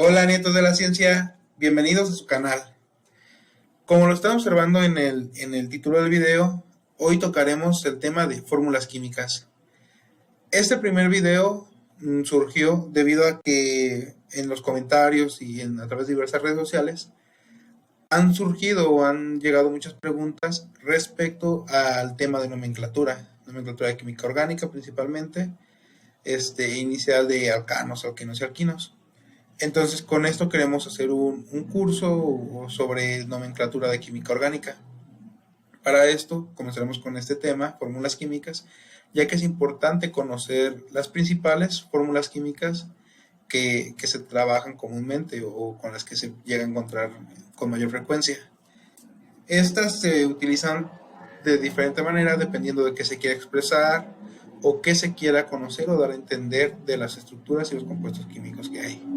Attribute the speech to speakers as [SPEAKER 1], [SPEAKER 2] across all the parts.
[SPEAKER 1] Hola nietos de la ciencia, bienvenidos a su canal. Como lo están observando en el título del video, hoy tocaremos el tema de fórmulas químicas. Este primer video surgió debido a que en los comentarios y a través de diversas redes sociales han surgido o han llegado muchas preguntas respecto al tema de nomenclatura de química orgánica principalmente, inicial de alcanos, alquenos y alquinos. Entonces, con esto queremos hacer un curso sobre nomenclatura de química orgánica. Para esto, comenzaremos con este tema, fórmulas químicas, ya que es importante conocer las principales fórmulas químicas que se trabajan comúnmente o con las que se llega a encontrar con mayor frecuencia. Estas se utilizan de diferente manera dependiendo de qué se quiera expresar o qué se quiera conocer o dar a entender de las estructuras y los compuestos químicos que hay.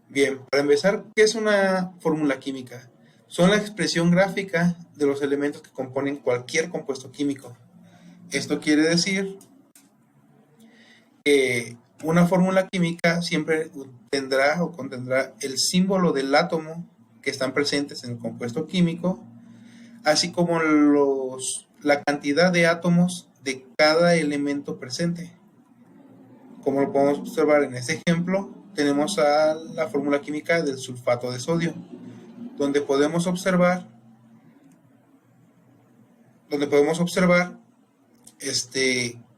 [SPEAKER 1] Bien, para empezar, ¿qué es una fórmula química? Son la expresión gráfica de los elementos que componen cualquier compuesto químico. Esto quiere decir que una fórmula química siempre tendrá o contendrá el símbolo del átomo que están presentes en el compuesto químico, así como la cantidad de átomos de cada elemento presente. Como lo podemos observar en este ejemplo, tenemos a la fórmula química del sulfato de sodio, donde podemos observar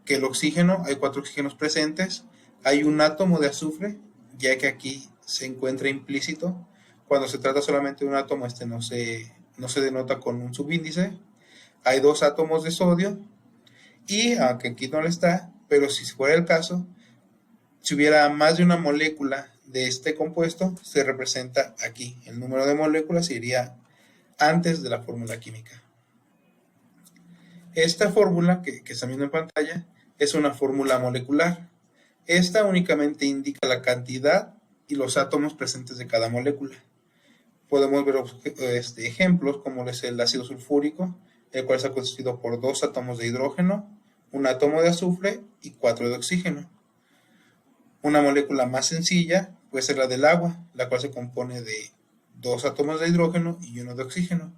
[SPEAKER 1] que el oxígeno, hay 4 oxígenos presentes, hay un átomo de azufre, ya que aquí se encuentra implícito. Cuando se trata solamente de un átomo, no se denota con un subíndice. Hay 2 átomos de sodio, y aunque aquí no lo está, pero si fuera el caso, si hubiera más de una molécula de este compuesto, se representa aquí. El número de moléculas iría antes de la fórmula química. Esta fórmula que están viendo en pantalla es una fórmula molecular. Esta únicamente indica la cantidad y los átomos presentes de cada molécula. Podemos ver ejemplos como es el ácido sulfúrico, el cual está constituido por 2 átomos de hidrógeno, un átomo de azufre y 4 de oxígeno. Una molécula más sencilla puede ser la del agua, la cual se compone de 2 átomos de hidrógeno y 1 de oxígeno.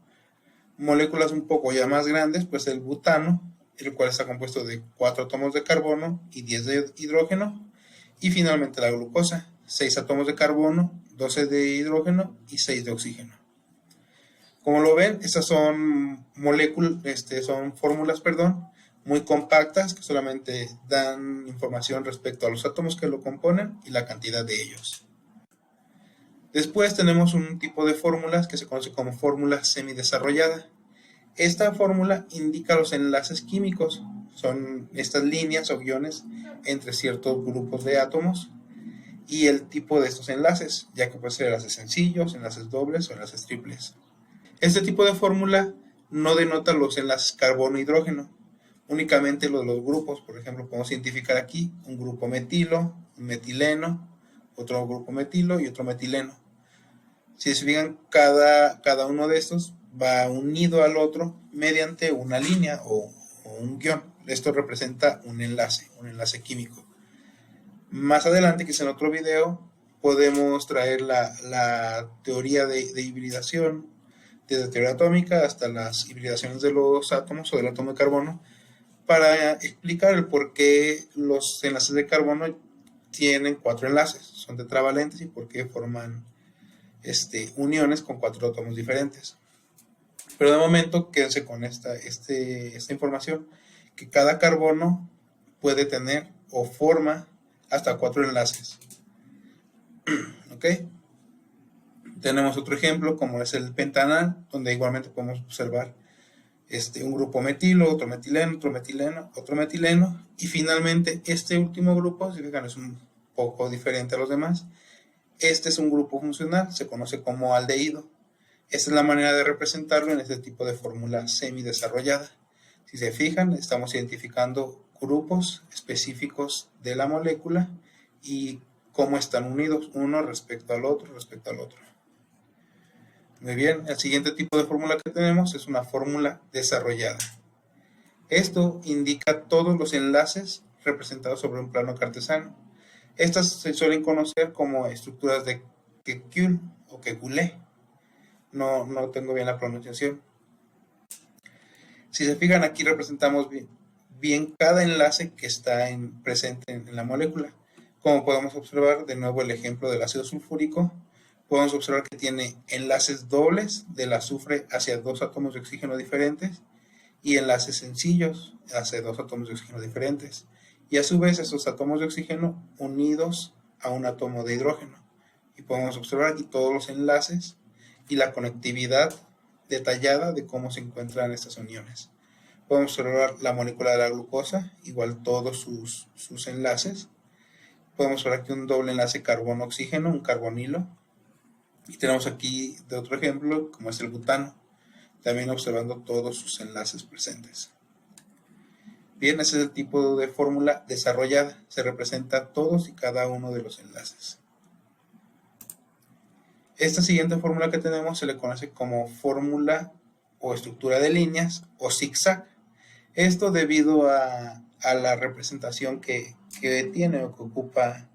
[SPEAKER 1] Moléculas un poco ya más grandes, pues el butano, el cual está compuesto de 4 átomos de carbono y 10 de hidrógeno. Y finalmente la glucosa, 6 átomos de carbono, 12 de hidrógeno y 6 de oxígeno. Como lo ven, estas son fórmulas, muy compactas que solamente dan información respecto a los átomos que lo componen y la cantidad de ellos. Después tenemos un tipo de fórmulas que se conoce como fórmula semidesarrollada. Esta fórmula indica los enlaces químicos, son estas líneas o guiones entre ciertos grupos de átomos y el tipo de estos enlaces, ya que puede ser enlaces sencillos, enlaces dobles o enlaces triples. Este tipo de fórmula no denota los enlaces carbono-hidrógeno, únicamente los grupos. Por ejemplo, podemos identificar aquí un grupo metilo, un metileno, otro grupo metilo y otro metileno. Si se fijan, cada uno de estos va unido al otro mediante una línea o un guión. Esto representa un enlace químico. Más adelante, quizá en otro video, podemos traer la teoría de hibridación, desde teoría atómica hasta las hibridaciones de los átomos o del átomo de carbono, para explicar el por qué los enlaces de carbono tienen 4 enlaces, son tetravalentes, y por qué forman uniones con 4 átomos diferentes. Pero de momento quédense con esta información, que cada carbono puede tener o forma hasta 4 enlaces. ¿Ok? Tenemos otro ejemplo como es el pentanal, donde igualmente podemos observar un grupo metilo, otro metileno, otro metileno, otro metileno, y finalmente este último grupo, si fijan, es un poco diferente a los demás. Este es un grupo funcional, se conoce como aldehído. Esta es la manera de representarlo en este tipo de fórmula semidesarrollada. Si se fijan, estamos identificando grupos específicos de la molécula y cómo están unidos uno respecto al otro. Muy bien, el siguiente tipo de fórmula que tenemos es una fórmula desarrollada. Esto indica todos los enlaces representados sobre un plano cartesiano. Estas se suelen conocer como estructuras de Kekule o Kekule. No tengo bien la pronunciación. Si se fijan, aquí representamos bien cada enlace que está presente en la molécula. Como podemos observar, de nuevo el ejemplo del ácido sulfúrico, podemos observar que tiene enlaces dobles del azufre hacia dos átomos de oxígeno diferentes y enlaces sencillos hacia dos átomos de oxígeno diferentes. Y a su vez esos átomos de oxígeno unidos a un átomo de hidrógeno. Y podemos observar aquí todos los enlaces y la conectividad detallada de cómo se encuentran estas uniones. Podemos observar la molécula de la glucosa, igual todos sus enlaces. Podemos ver aquí un doble enlace carbono-oxígeno, un carbonilo. Y tenemos aquí de otro ejemplo, como es el butano, también observando todos sus enlaces presentes. Bien, ese es el tipo de fórmula desarrollada. Se representa todos y cada uno de los enlaces. Esta siguiente fórmula que tenemos se le conoce como fórmula o estructura de líneas o zigzag. Esto debido a la representación que tiene o que ocupa,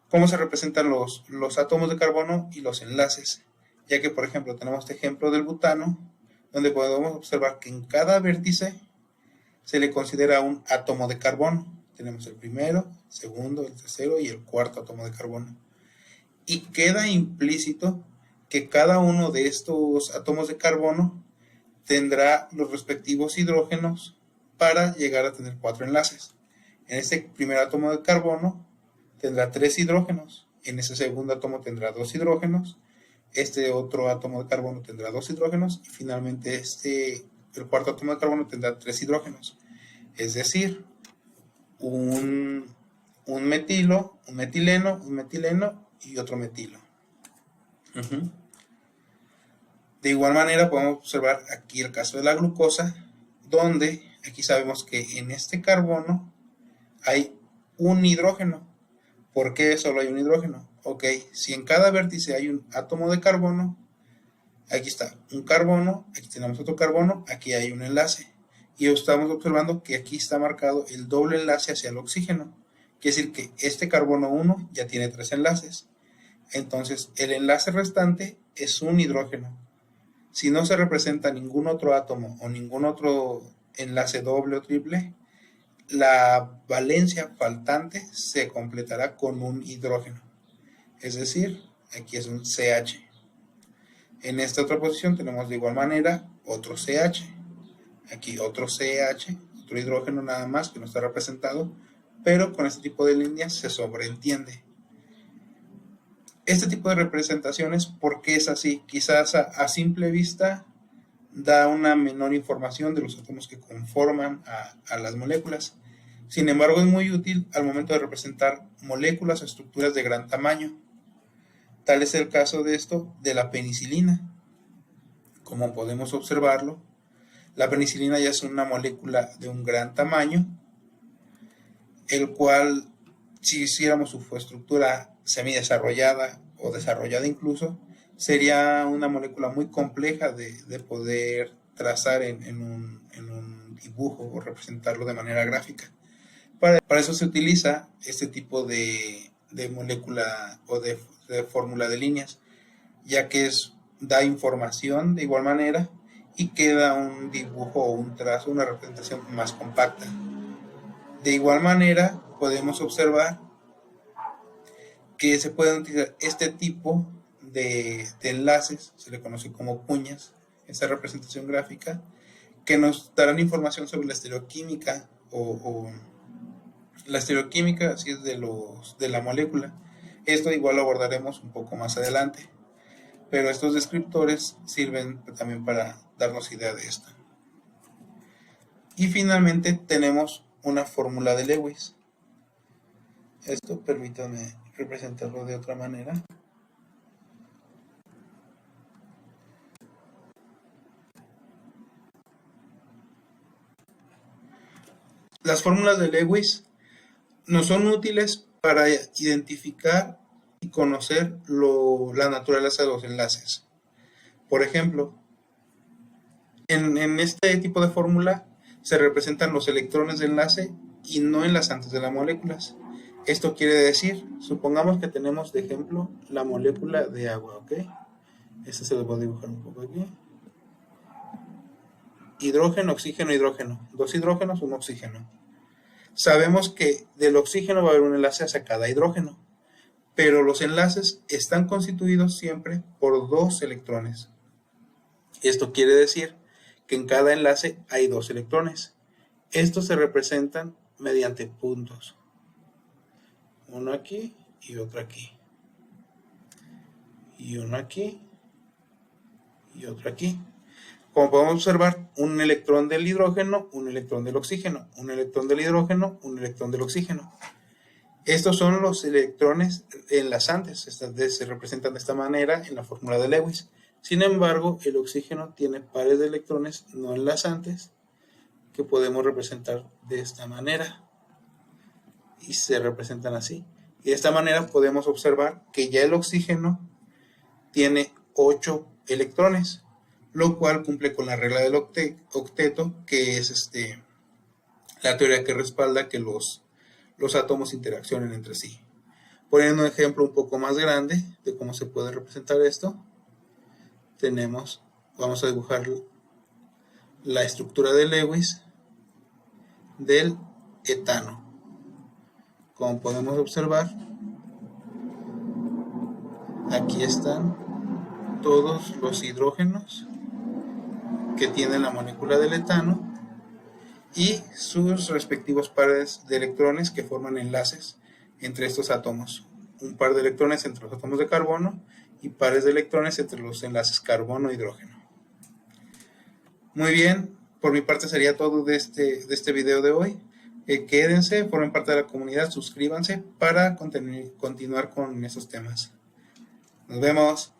[SPEAKER 1] cómo se representan los átomos de carbono y los enlaces. Ya que, por ejemplo, tenemos este ejemplo del butano, donde podemos observar que en cada vértice se le considera un átomo de carbono. Tenemos el primero, el segundo, el tercero y el cuarto átomo de carbono. Y queda implícito que cada uno de estos átomos de carbono tendrá los respectivos hidrógenos para llegar a tener 4 enlaces. En este primer átomo de carbono tendrá 3 hidrógenos, en ese segundo átomo tendrá 2 hidrógenos, este otro átomo de carbono tendrá 2 hidrógenos y finalmente el cuarto átomo de carbono tendrá 3 hidrógenos. Es decir, un metilo, un metileno y otro metilo. De igual manera podemos observar aquí el caso de la glucosa, donde aquí sabemos que en este carbono hay un hidrógeno. ¿Por qué solo hay un hidrógeno? Ok, si en cada vértice hay un átomo de carbono, aquí está un carbono, aquí tenemos otro carbono, aquí hay un enlace. Y estamos observando que aquí está marcado el doble enlace hacia el oxígeno. Quiere decir que este carbono 1 ya tiene 3 enlaces. Entonces el enlace restante es un hidrógeno. Si no se representa ningún otro átomo o ningún otro enlace doble o triple, la valencia faltante se completará con un hidrógeno. Es decir, aquí es un CH. En esta otra posición tenemos de igual manera otro CH. Aquí otro CH, otro hidrógeno nada más que no está representado, pero con este tipo de líneas se sobreentiende. Este tipo de representaciones, ¿por qué es así? Quizás a simple vista da una menor información de los átomos que conforman a las moléculas. Sin embargo, es muy útil al momento de representar moléculas o estructuras de gran tamaño. Tal es el caso de esto de la penicilina. Como podemos observarlo, la penicilina ya es una molécula de un gran tamaño, el cual, si hiciéramos su estructura semidesarrollada o desarrollada incluso, sería una molécula muy compleja de poder trazar en un dibujo o representarlo de manera gráfica. Para eso se utiliza este tipo de molécula o de fórmula de líneas, ya que da información de igual manera y queda un dibujo o un trazo, una representación más compacta. De igual manera podemos observar que se pueden utilizar este tipo de enlaces, se le conoce como cuñas, esta representación gráfica, que nos darán información sobre la estereoquímica o la estereoquímica, así es, de la molécula. Esto igual lo abordaremos un poco más adelante, pero estos descriptores sirven también para darnos idea de esto. Y finalmente tenemos una fórmula de Lewis. Esto permítanme representarlo de otra manera. Las fórmulas de Lewis nos son útiles para identificar y conocer la naturaleza de los enlaces. Por ejemplo, en este tipo de fórmula se representan los electrones de enlace y no enlazantes de las moléculas. Esto quiere decir, supongamos que tenemos de ejemplo la molécula de agua, ¿ok? Este se lo voy a dibujar un poco aquí. Hidrógeno, oxígeno, hidrógeno. 2 hidrógenos, 1 oxígeno. Sabemos que del oxígeno va a haber un enlace hacia cada hidrógeno, pero los enlaces están constituidos siempre por 2 electrones. Esto quiere decir que en cada enlace hay 2 electrones. Estos se representan mediante puntos. Uno aquí y otro aquí. Y uno aquí y otro aquí. Como podemos observar, un electrón del hidrógeno, un electrón del oxígeno, un electrón del hidrógeno, un electrón del oxígeno. Estos son los electrones enlazantes, se representan de esta manera en la fórmula de Lewis. Sin embargo, el oxígeno tiene pares de electrones no enlazantes que podemos representar de esta manera. Y se representan así. Y de esta manera podemos observar que ya el oxígeno tiene 8 electrones, lo cual cumple con la regla del octeto, que es la teoría que respalda que los átomos interaccionen entre sí. Poniendo un ejemplo un poco más grande de cómo se puede representar esto, vamos a dibujar la estructura de Lewis del etano. Como podemos observar, aquí están todos los hidrógenos que tiene la molécula del etano y sus respectivos pares de electrones que forman enlaces entre estos átomos. Un par de electrones entre los átomos de carbono y pares de electrones entre los enlaces carbono-hidrógeno. Muy bien, por mi parte sería todo de este video de hoy. Quédense, formen parte de la comunidad, suscríbanse para continuar con estos temas. Nos vemos.